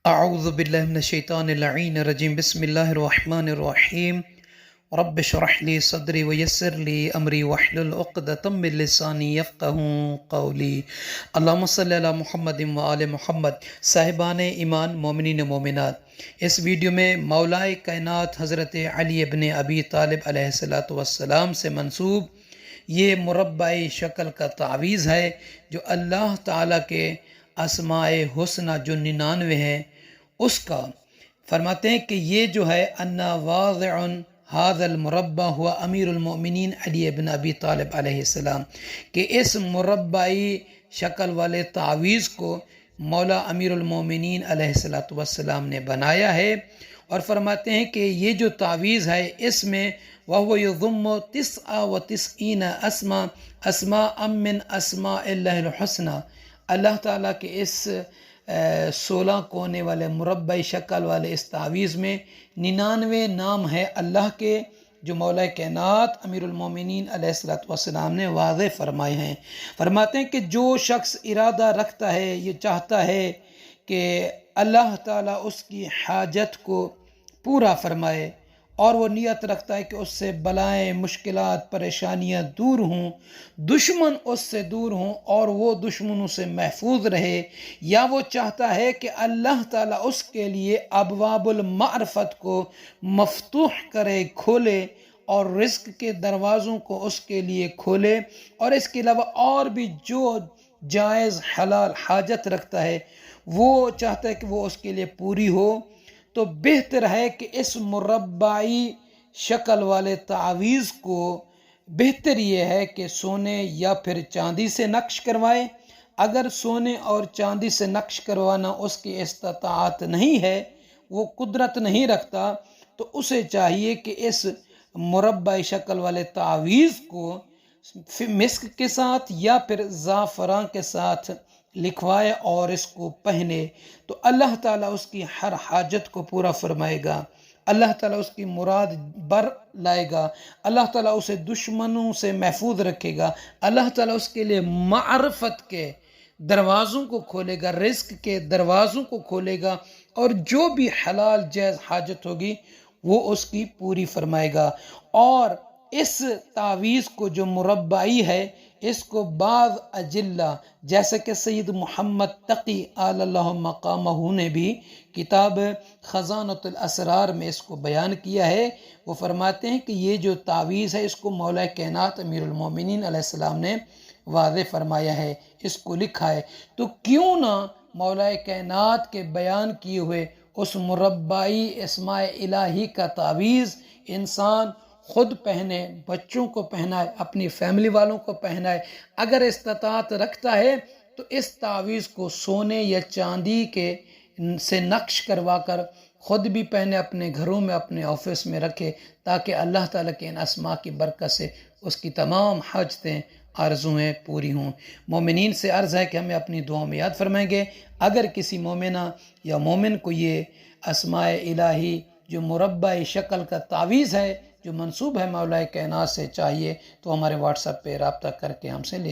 اعوذ باللہ من الشیطان اللعین الرجیم بسم اللہ الرحمن الرحیم رب اشرح لی صدری ویسر لی امری واحلل عقدۃ من لسانی یفقہوا قولی اللہم صلی علی محمد وآل محمد۔ صاحبان ایمان، مومنین مومنات، اس ویڈیو میں مولائے کائنات حضرت علی ابن ابی طالب علیہ السلام سے منسوب یہ مربعی شکل کا تعویذ ہے جو اللہ تعالیٰ کے اسماء حسنہ جو 99 ہیں اس کا فرماتے ہیں کہ یہ جو ہے انا واضع هذا المربع ہوا امیر المؤمنین علی ابن ابی طالب علیہ السلام، کہ اس مربعی شکل والے تعویذ کو مولا امیر المؤمنین علیہ السلام نے بنایا ہے، اور فرماتے ہیں کہ یہ جو تعویذ ہے اس میں وَهُوَ يُضُمُّ 99 اسماء من اسماء اللہ الحسنى، اللہ تعالیٰ کے اس 16 کونے والے مربعی شکل والے اس تعویذ میں 99 نام ہے اللہ کے، جو مولا کائنات امیر المومنین علیہ السلام نے واضح فرمائے ہیں۔ فرماتے ہیں کہ جو شخص ارادہ رکھتا ہے، یہ چاہتا ہے کہ اللہ تعالیٰ اس کی حاجت کو پورا فرمائے، اور وہ نیت رکھتا ہے کہ اس سے بلائیں، مشکلات، پریشانیاں دور ہوں، دشمن اس سے دور ہوں اور وہ دشمنوں سے محفوظ رہے، یا وہ چاہتا ہے کہ اللہ تعالیٰ اس کے لیے ابواب المعرفت کو مفتوح کرے، کھولے، اور رزق کے دروازوں کو اس کے لیے کھولے، اور اس کے علاوہ اور بھی جو جائز حلال حاجت رکھتا ہے وہ چاہتا ہے کہ وہ اس کے لیے پوری ہو، تو بہتر ہے کہ اس مربعی شکل والے تعویذ کو بہتر یہ ہے کہ سونے یا پھر چاندی سے نقش کروائے۔ اگر سونے اور چاندی سے نقش کروانا اس کی استطاعت نہیں ہے، وہ قدرت نہیں رکھتا، تو اسے چاہیے کہ اس مربعی شکل والے تعویذ کو مسک کے ساتھ یا پھر زعفران کے ساتھ لکھوائے اور اس کو پہنے، تو اللہ تعالیٰ اس کی ہر حاجت کو پورا فرمائے گا، اللہ تعالیٰ اس کی مراد بر لائے گا، اللہ تعالیٰ اسے دشمنوں سے محفوظ رکھے گا، اللہ تعالیٰ اس کے لیے معرفت کے دروازوں کو کھولے گا، رزق کے دروازوں کو کھولے گا، اور جو بھی حلال جائز حاجت ہوگی وہ اس کی پوری فرمائے گا۔ اور اس تعویذ کو جو مربعی ہے اس کو بعض اجلہ جیسے کہ سید محمد تقی اعلی اللہ مقامہ نے بھی کتاب خزانۃ الاسرار میں اس کو بیان کیا ہے۔ وہ فرماتے ہیں کہ یہ جو تعویذ ہے اس کو مولا کائنات امیر المومنین علیہ السلام نے واضح فرمایا ہے، اس کو لکھا ہے، تو کیوں نہ مولا کائنات کے بیان کیے ہوئے اس مربعی اسماء الہی کا تعویذ انسان خود پہنے، بچوں کو پہنائے، اپنی فیملی والوں کو پہنائے۔ اگر استطاعت رکھتا ہے تو اس تعویذ کو سونے یا چاندی کے سے نقش کروا کر خود بھی پہنے، اپنے گھروں میں، اپنے آفس میں رکھے، تاکہ اللہ تعالیٰ کے ان اسماء کی برکت سے اس کی تمام حاجتیں، آرزویں پوری ہوں۔ مومنین سے عرض ہے کہ ہمیں اپنی دعاؤں میں یاد فرمائیں گے۔ اگر کسی مومنہ یا مومن کو یہ اسماء الہی جو مربعی شکل کا تعویذ ہے جو منسوب ہے مولا کائنات سے چاہیے، تو ہمارے واٹس ایپ پہ رابطہ کر کے ہم سے لے